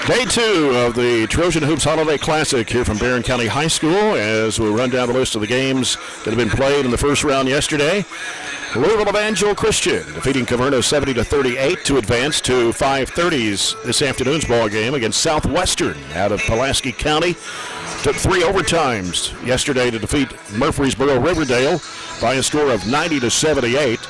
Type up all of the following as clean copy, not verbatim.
Day 2 of the Trojan Hoops Holiday Classic here from Barren County High School as we run down the list of the games that have been played in the first round yesterday. Louisville Evangel Christian defeating Caverna 70-38 to advance to 5:30's this afternoon's ball game against Southwestern out of Pulaski County. Took 3 overtimes yesterday to defeat Murfreesboro Riverdale by a score of 90-78.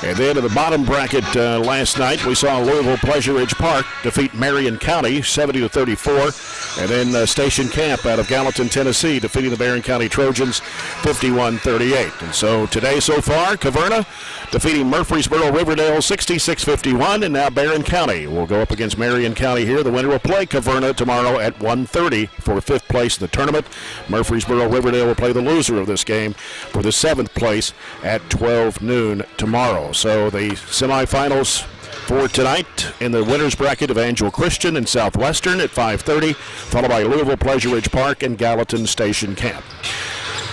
And then in the bottom bracket last night, we saw Louisville Pleasure Ridge Park defeat Marion County 70-34. And then Station Camp out of Gallatin, Tennessee, defeating the Barren County Trojans 51-38. And so today so far, Caverna defeating Murfreesboro Riverdale 66-51. And now Barren County will go up against Marion County here. The winner will play Caverna tomorrow at 1:30 for 5th place in the tournament. Murfreesboro Riverdale will play the loser of this game for the 7th place at 12 noon tomorrow. So the semifinals for tonight in the winners bracket of Evangel Christian and Southwestern at 5:30, followed by Louisville Pleasure Ridge Park and Gallatin Station Camp.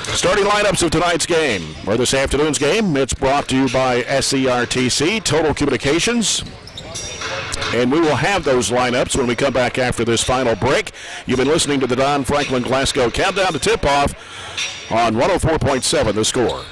Starting lineups of tonight's game, or this afternoon's game, it's brought to you by SERTC Total Communications. And we will have those lineups when we come back after this final break. You've been listening to the Don Franklin Glasgow Countdown to Tip-Off on 104.7 The Score.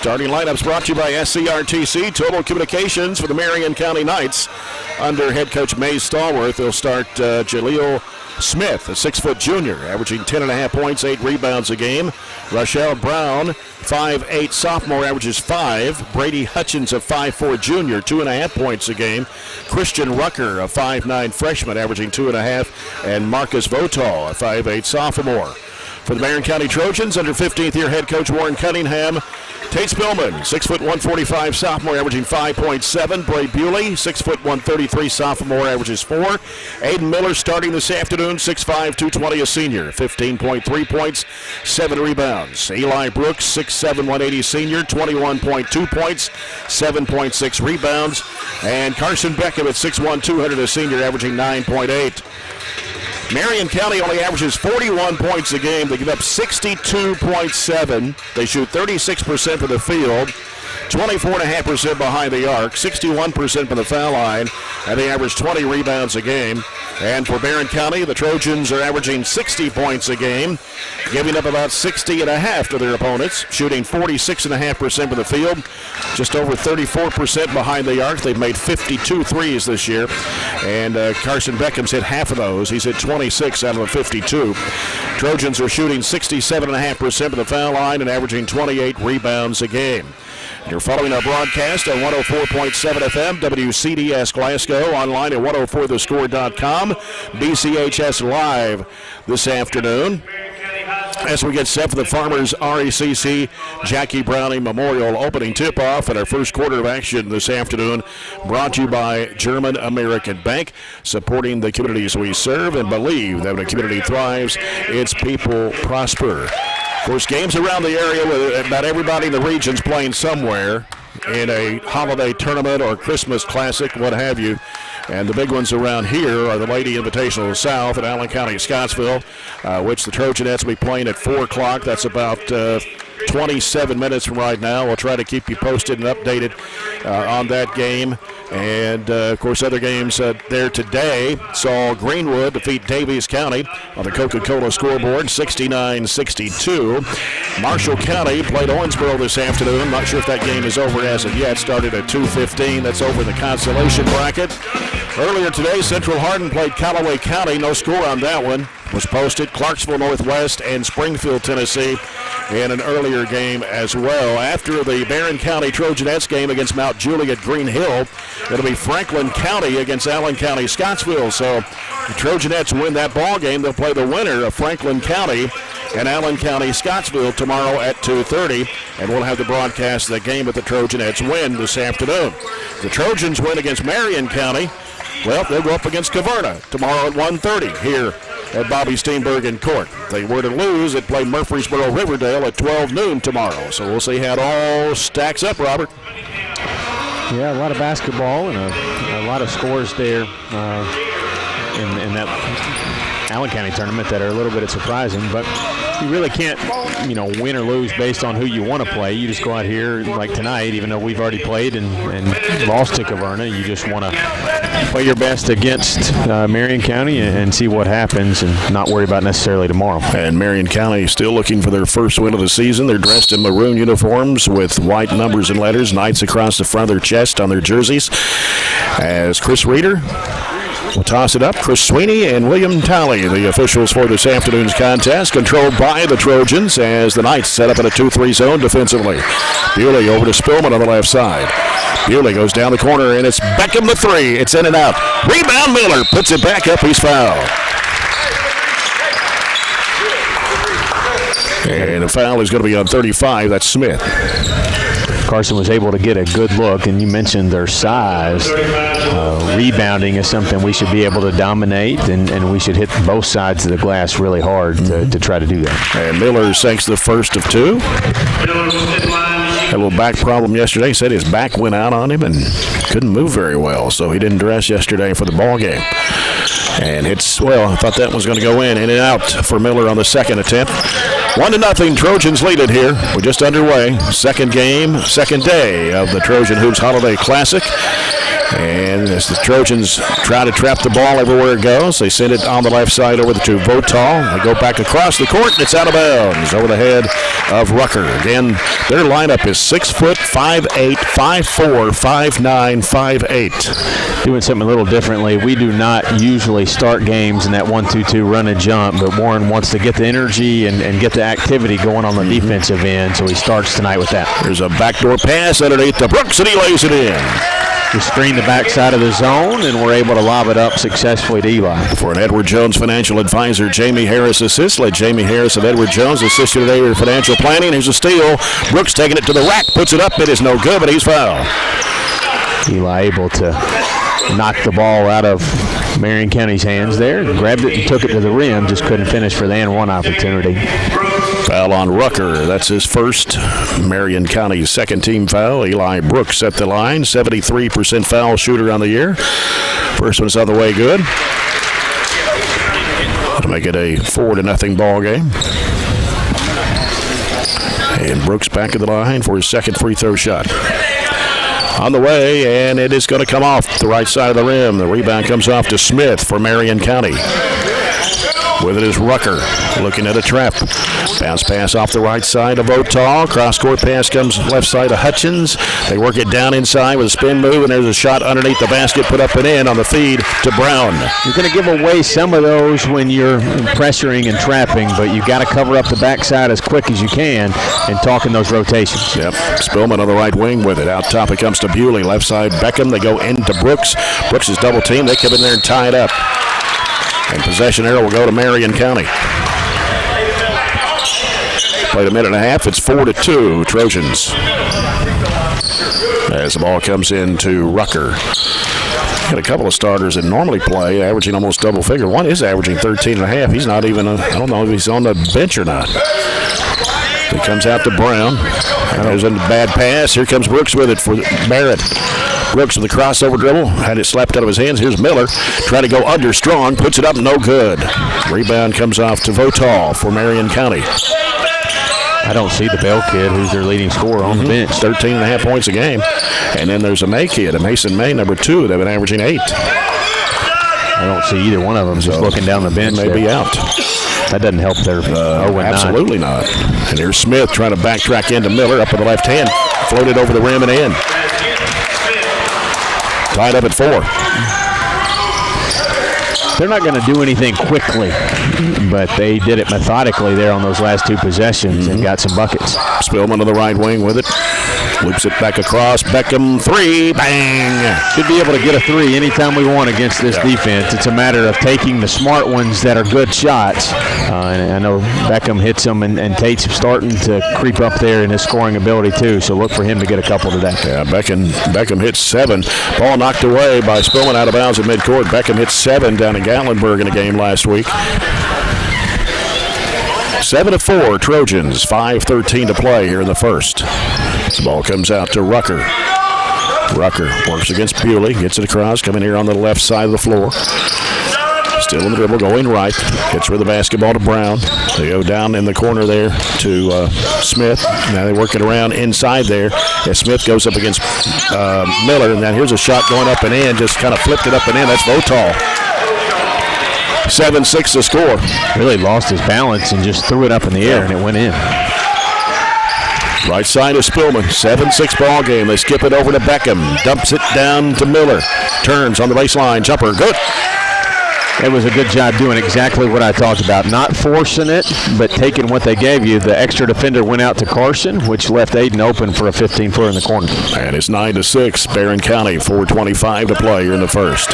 Starting lineups brought to you by SCRTC Total Communications for the Marion County Knights. Under head coach Mays Stallworth, they'll start Jaleel Smith, a 6-foot junior, averaging 10.5 points, 8 rebounds a game. Rochelle Brown, 5'8 sophomore, averages 5. Brady Hutchins, a 5'4 junior, 2.5 points a game. Christian Rucker, a 5'9 freshman, averaging 2.5. And Marcus Votal, a 5'8 sophomore. For the Marion County Trojans, under 15th year head coach Warren Cunningham, Tate Spillman, 6'145", sophomore, averaging 5.7. Bray Bewley, 6'133", sophomore, averages 4. Aiden Miller starting this afternoon, 6'5", 220, a senior, 15.3 points, 7 rebounds. Eli Brooks, 6'7", 180, senior, 21.2 points, 7.6 rebounds. And Carson Beckham at 6'1", 200, a senior, averaging 9.8. Marion County only averages 41 points a game. They give up 62.7. They shoot 36% from the field, 24.5% behind the arc, 61% from the foul line, and they average 20 rebounds a game. And for Barren County, the Trojans are averaging 60 points a game, giving up about 60.5 to their opponents, shooting 46.5% from the field, just over 34% behind the arc. They've made 52 threes this year, and Carson Beckham's hit half of those. He's hit 26 out of the 52. Trojans are shooting 67.5% from the foul line and averaging 28 rebounds a game. You're following our broadcast on 104.7 FM, WCDS Glasgow, online at 104thescore.com, BCHS Live this afternoon. As we get set for the Farmers RECC Jackie Browning Memorial opening tip-off and our first quarter of action this afternoon, brought to you by German American Bank, supporting the communities we serve and believe that when a community thrives, its people prosper. Of course, games around the area with about everybody in the region's playing somewhere in a holiday tournament or Christmas classic, what have you. And the big ones around here are the Lady Invitational South at Allen County, Scottsville, which the Trojanettes will be playing at 4 o'clock. That's about 27 minutes from right now. We'll try to keep you posted and updated on that game. And, of course, other games there today saw Greenwood defeat Davies County on the Coca-Cola scoreboard, 69-62. Marshall County played Owensboro this afternoon. Not sure if that game is over as of yet. Started at 2:15. That's over in the consolation bracket. Earlier today, Central Hardin played Callaway County. No score on that one was posted. Clarksville Northwest and Springfield, Tennessee in an earlier game as well. After the Barren County Trojanettes game against Mount Juliet Green Hill, it'll be Franklin County against Allen County Scottsville. So the Trojanettes win that ball game. They'll play the winner of Franklin County and Allen County Scottsville tomorrow at 2:30, and we'll have the broadcast of the game that the Trojanettes win this afternoon. The Trojans win against Marion County. Well, they'll go up against Caverna tomorrow at 1:30 here at Bobby Steenbergen Court. If they were to lose, they'd play Murfreesboro Riverdale at 12 noon tomorrow. So we'll see how it all stacks up, Robert. Yeah, a lot of basketball and a lot of scores there in that Allen County tournament that are a little bit surprising, but you really can't, win or lose based on who you want to play. You just go out here like tonight, even though we've already played and lost to Caverna, you just want to play your best against Marion County and see what happens and not worry about necessarily tomorrow. And Marion County still looking for their first win of the season. They're dressed in maroon uniforms with white numbers and letters, Knights across the front of their chest on their jerseys. As Chris Reeder will toss it up. Chris Sweeney and William Talley, the officials for this afternoon's contest, controlled by the Trojans as the Knights set up in a 2-3 zone defensively. Bewley over to Spillman on the left side. Bewley goes down the corner, and it's Beckham the three. It's in and out. Rebound, Miller puts it back up. He's fouled. And a foul is going to be on 35. That's Smith. Carson was able to get a good look, and you mentioned their size. Rebounding is something we should be able to dominate, and we should hit both sides of the glass really hard to try to do that. And Miller sinks the first of two. Had a little back problem yesterday. He said his back went out on him and couldn't move very well, so he didn't dress yesterday for the ball game. And I thought that was going to go in and out for Miller on the second attempt. 1-0, Trojans lead it here. We're just underway. Second game, second day of the Trojan Hoops Holiday Classic. And as the Trojans try to trap the ball everywhere it goes, they send it on the left side over to Votal. They go back across the court, and it's out of bounds over the head of Rucker. Again, their lineup is 6 foot, 5'8", 5'4", 5'9", 5'8". Doing something a little differently. We do not usually start games in that 1-2-2 run and jump, but Warren wants to get the energy and get the activity going on the defensive end, so he starts tonight with that. There's a backdoor pass underneath to Brooks, and he lays it in. to screen the backside of the zone, and we're able to lob it up successfully to Eli. For an Edward Jones financial advisor, Jamie Harris assists. Let Jamie Harris of Edward Jones assist you today with financial planning. Here's a steal. Brooks taking it to the rack, puts it up. It is no good, but he's fouled. Eli able to knock the ball out of Marion County's hands there. Grabbed it and took it to the rim. Just couldn't finish for the and one opportunity. Foul on Rucker. That's his first. Marion County's second team foul. Eli Brooks at the line. 73% foul shooter on the year. First one's on the way good. To make it a 4-0 ball game. And Brooks back at the line for his second free throw shot. On the way, and it is going to come off the right side of the rim. The rebound comes off to Smith for Marion County. With it is Rucker looking at a trap. Bounce pass off the right side of Votal. Cross-court pass comes left side of Hutchins. They work it down inside with a spin move, and there's a shot underneath the basket put up and in on the feed to Brown. You're going to give away some of those when you're pressuring and trapping, but you got to cover up the backside as quick as you can and talk in those rotations. Yep. Spillman on the right wing with it. Out top it comes to Bewley. Left side Beckham. They go into Brooks. Brooks is double teamed. They come in there and tie it up. And possession arrow will go to Marion County. Played a minute and a half. It's 4-2 Trojans. As the ball comes into Rucker. Got a couple of starters that normally play, averaging almost double figure. One is averaging 13.5. He's not even, I don't know if he's on the bench or not. He comes out to Brown. There's a bad pass. Here comes Brooks with it for Barrett. Brooks with the crossover dribble. Had it slapped out of his hands. Here's Miller. Trying to go under strong. Puts it up. No good. Rebound comes off to Votal for Marion County. I don't see the Bell kid, who's their leading scorer on the bench. 13.5 points a game. And then there's a May kid, a Mason May, number 2. They've been averaging 8. I don't see either one of them just looking down the bench. They may be out. That doesn't help their 0-9. Absolutely not. And here's Smith trying to backtrack into Miller up with the left hand. Floated over the rim and in. Tied up at 4. They're not going to do anything quickly, but they did it methodically there on those last 2 possessions and got some buckets. Spillman to the right wing with it. Loops it back across. Beckham, 3, bang. Should be able to get a 3 anytime we want against this defense. It's a matter of taking the smart ones that are good shots. And I know Beckham hits them, and Tate's starting to creep up there in his scoring ability too, so look for him to get a couple today. Yeah, Beckham hits 7. Ball knocked away by Spillman out of bounds at midcourt. Beckham hits 7 down in Gatlinburg in a game last week. 7-4 Trojans, 5:13 to play here in the first. The ball comes out to Rucker. Rucker works against Bewley, gets it across, coming here on the left side of the floor. Still in the dribble, going right. Gets rid of the basketball to Brown. They go down in the corner there to Smith. Now they work it around inside there. As Smith goes up against Miller. And then here's a shot going up and in. Just kind of flipped it up and in. That's Votal. 7-6 the score. Really lost his balance and just threw it up in the air, and it went in. Right side of Spillman. 7-6 ball game. They skip it over to Beckham. Dumps it down to Miller. Turns on the baseline. Jumper. Good. It was a good job doing exactly what I talked about. Not forcing it, but taking what they gave you. The extra defender went out to Carson, which left Aiden open for a 15-footer in the corner. And it's 9-6. Barren County, 4:25 to play here in the first.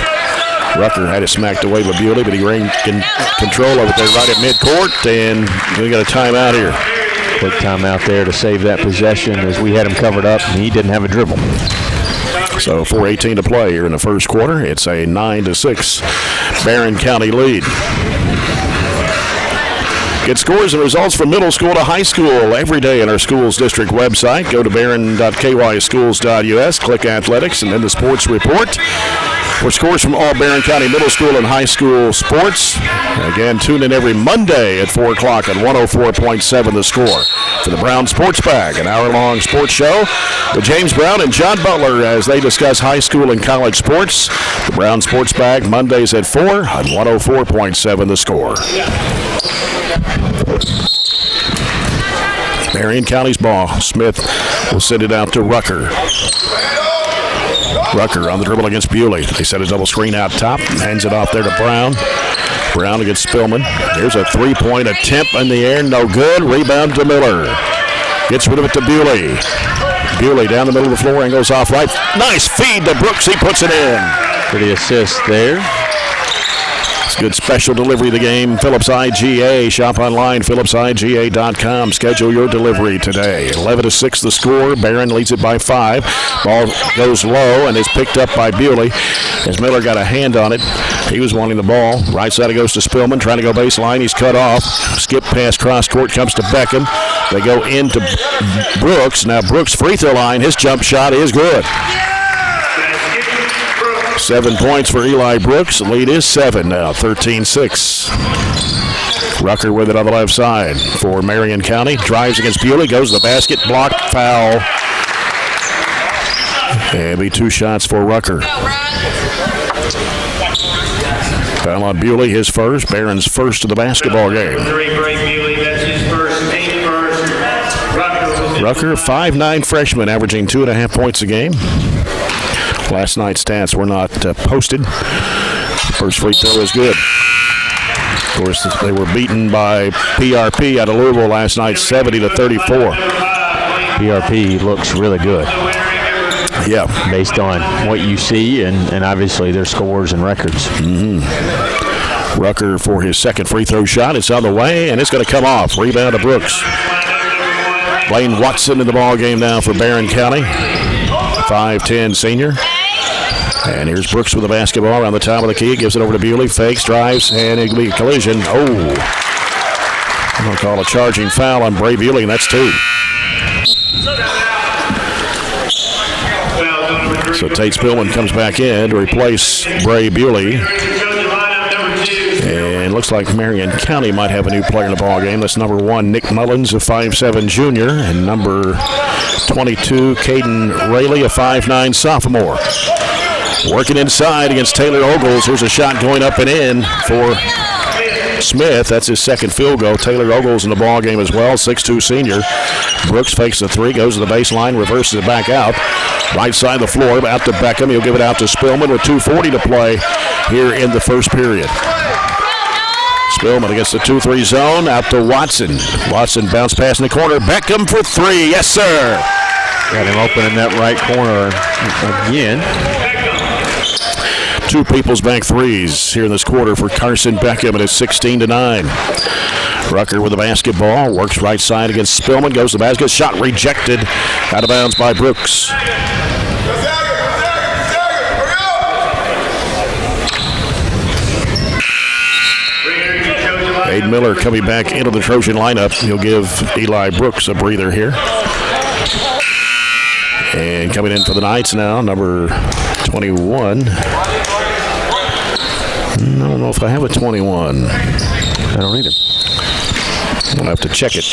Rucker had it smacked away by Bewley, but he gained control of it there right at midcourt, and we got a timeout here. Quick timeout there to save that possession as we had him covered up, and he didn't have a dribble. So 4:18 to play here in the first quarter. It's a 9-6 Barren County lead. Get scores and results from middle school to high school every day in our schools district website. Go to barren.kyschools.us, click athletics, and then the sports report. For scores from all Barren County middle school and high school sports. Again, tune in every Monday at 4 o'clock on 104.7 The Score. For the Brown Sports Bag, an hour-long sports show with James Brown and John Butler as they discuss high school and college sports. The Brown Sports Bag, Mondays at 4 on 104.7 The Score. Marion County's ball. Smith will send it out to Rucker. Rucker on the dribble against Bewley. They set a double screen out top. Hands it off there to Brown. Brown against Spillman. There's a 3-point attempt in the air. No good. Rebound to Miller. Gets rid of it to Bewley. Bewley down the middle of the floor and goes off right. Nice feed to Brooks. He puts it in. Pretty assist there. It's a good special delivery of the game. Phillips IGA. Shop online, phillipsiga.com. Schedule your delivery today. 11-6 the score. Barron leads it by 5. Ball goes low and is picked up by Bewley as Miller got a hand on it. He was wanting the ball. Right side it goes to Spillman, trying to go baseline. He's cut off. Skip pass cross court comes to Beckham. They go into Brooks. Now Brooks free throw line. His jump shot is good. 7 points for Eli Brooks. The lead is 7 now, 13-6. Rucker with it on the left side for Marion County. Drives against Bewley, goes to the basket, blocked, foul. And be 2 shots for Rucker. Foul on Bewley, his first. Barron's first of the basketball game. Rucker, 5'9" freshman, averaging 2.5 points a game. Last night's stats were not posted. First free throw is good. Of course, they were beaten by PRP out of Louisville last night, 70-34. PRP looks really good. Yeah. Based on what you see and obviously their scores and records. Rucker for his second free throw shot. It's on the way, and it's going to come off. Rebound to Brooks. Blaine Watson in the ball game now for Barren County. 5'10" senior. And here's Brooks with the basketball around the top of the key. Gives it over to Bewley. Fakes, drives, and it'll be a collision. Oh. I'm going to call a charging foul on Bray Bewley, and that's 2. So Tate Spillman comes back in to replace Bray Bewley. And looks like Marion County might have a new player in the ball game. That's number 1, Nick Mullins, a 5'7" junior, and number 22, Caden Rayleigh, a 5'9" sophomore. Working inside against Taylor Ogles. Here's a shot going up and in for Smith. That's his second field goal. Taylor Ogles in the ball game as well, 6'2" senior. Brooks fakes the 3, goes to the baseline, reverses it back out. Right side of the floor, out to Beckham. He'll give it out to Spillman with 2:40 to play here in the first period. Spillman against the 2-3 zone, out to Watson. Watson bounce pass in the corner. Beckham for 3. Yes, sir. Got him open in that right corner again. 2 People's Bank threes here in this quarter for Carson Beckham, and it's 16-9. Rucker with the basketball, works right side against Spillman, goes to the basket, shot rejected, out of bounds by Brooks. Aiden Miller coming back into the Trojan lineup. He'll give Eli Brooks a breather here. And coming in for the Knights now, number 21. I don't know if I have a 21. I don't either. I'll have to check it.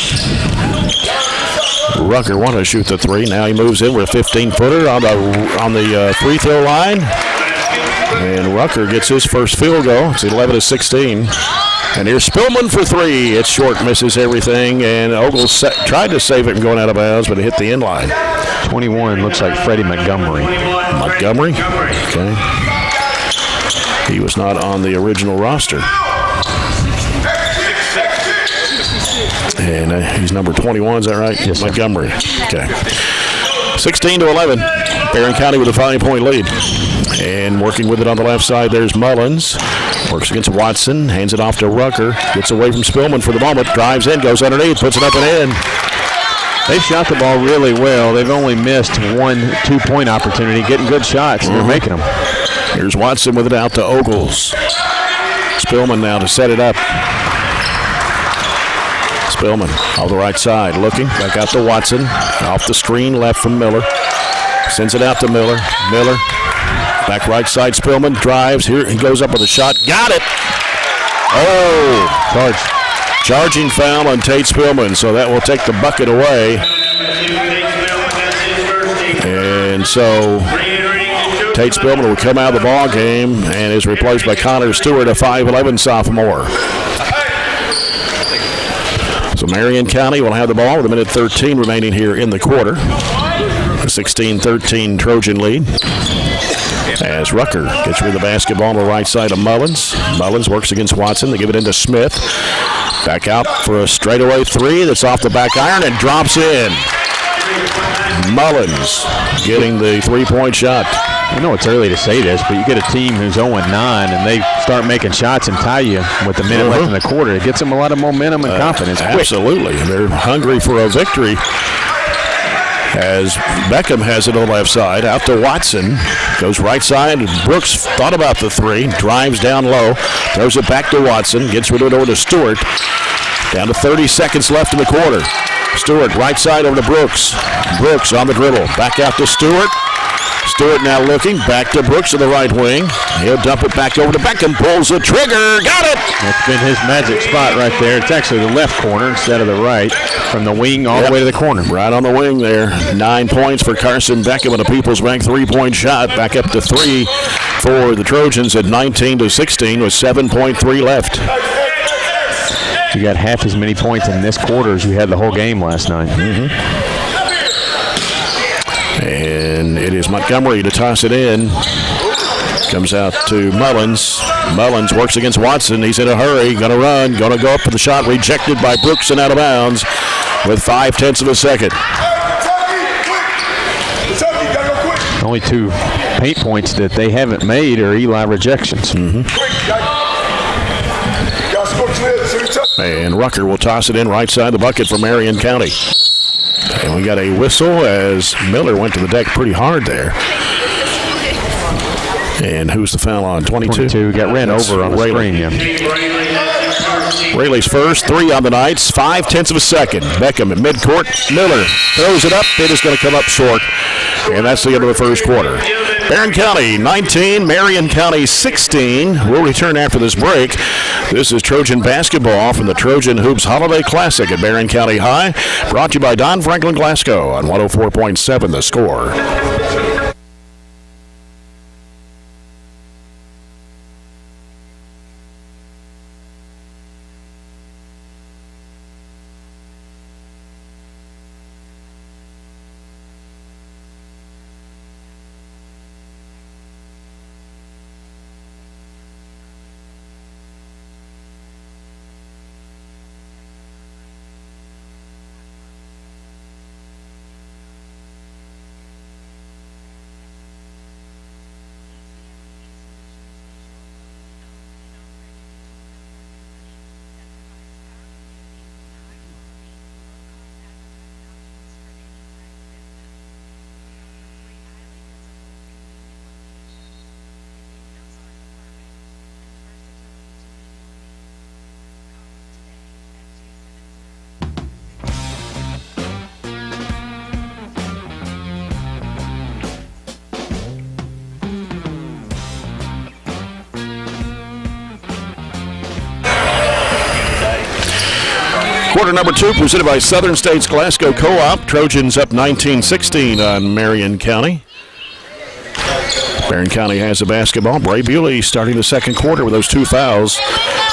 Rucker wanted to shoot the 3. Now he moves in with a 15-footer on the free throw line. And Rucker gets his first field goal. It's 11-16. And here's Spillman for 3. It's short, misses everything. And Ogles tried to save it from going out of bounds, but it hit the end line. 21 looks like Freddie Montgomery. Montgomery? Okay. He was not on the original roster. And he's number 21, is that right? Yes, Montgomery. Okay. 16-11. Barren County with a 5-point lead. And working with it on the left side, there's Mullins. Works against Watson, hands it off to Rucker. Gets away from Spillman for the moment. Drives in, goes underneath, puts it up and in. They've shot the ball really well. They've only missed 1 2-point opportunity, getting good shots, and they're making them. Here's Watson with it out to Ogles. Spillman now to set it up. Spillman off the right side, looking back out to Watson. Off the screen, left from Miller. Sends it out to Miller. Miller, back right side, Spillman drives. Here he goes up with a shot. Got it! Oh! Charging foul on Tate Spillman, so that will take the bucket away. And so Tate Spillman will come out of the ball game and is replaced by Connor Stewart, a 5'11" sophomore. So Marion County will have the ball with 1:13 remaining here in the quarter. A 16-13 Trojan lead. As Rucker gets rid of the basketball on the right side of Mullins. Mullins works against Watson. They give it into Smith. Back out for a straightaway 3 that's off the back iron and drops in. Mullins getting the three-point shot. I know it's early to say this, but you get a team who's 0-9 and they start making shots and tie you with a minute left in the quarter. It gets them a lot of momentum and confidence. Absolutely. They're hungry for a victory. As Beckham has it on the left side, out to Watson, goes right side. Brooks thought about the three, drives down low, throws it back to Watson, gets rid of it over to Stewart. Down to 30 seconds left in the quarter. Stewart right side over to Brooks. Brooks on the dribble, back out to Stewart. Stewart now looking back to Brooks in the right wing. He'll dump it back over to Beckham, pulls the trigger, got it! That's been his magic spot right there. It's actually the left corner instead of the right, from the wing all the way to the corner. Right on the wing there. 9 points for Carson Beckham and a People's Bank three-point shot. Back up to 3 for the Trojans at 19-16 with 7.3 left. You got half as many points in this quarter as you had the whole game last night. And it is Montgomery to toss it in. Comes out to Mullins. Mullins works against Watson. He's in a hurry. Going to run. Going to go up for the shot. Rejected by Brooks and out of bounds with 0.5 of a second. Only 2 paint points that they haven't made are Eli rejections. And Rucker will toss it in right side the bucket for Marion County. And we got a whistle as Miller went to the deck pretty hard there. And who's the foul on? 22? Got ran over on the screen, yeah. Rayleigh's first, 3 on the Knights, 0.5 of a second. Beckham at midcourt. Miller throws it up. It is going to come up short. And that's the end of the first quarter. Barren County 19, Marion County 16. We'll return after this break. This is Trojan basketball from the Trojan Hoops Holiday Classic at Barren County High. Brought to you by Don Franklin Glasgow on 104.7 The Score. Quarter number 2 presented by Southern States Glasgow Co-op. Trojans up 19-16 on Marion County. Barren County has the basketball. Bray Bewley starting the second quarter with those 2 fouls.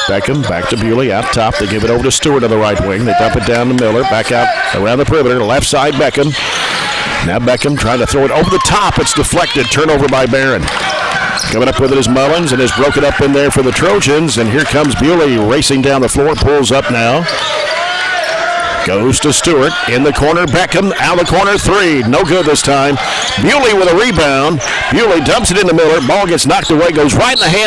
Beckham back to Bewley out top. They give it over to Stewart on the right wing. They dump it down to Miller. Back out around the perimeter. Left side Beckham. Now Beckham trying to throw it over the top. It's deflected. Turnover by Barren. Coming up with it is Mullins and is broken up in there for the Trojans. And here comes Bewley racing down the floor. Pulls up now. Goes to Stewart. In the corner, Beckham. Out of the corner, 3. No good this time. Bewley with a rebound. Bewley dumps it into Miller. Ball gets knocked away. Goes right in the hand.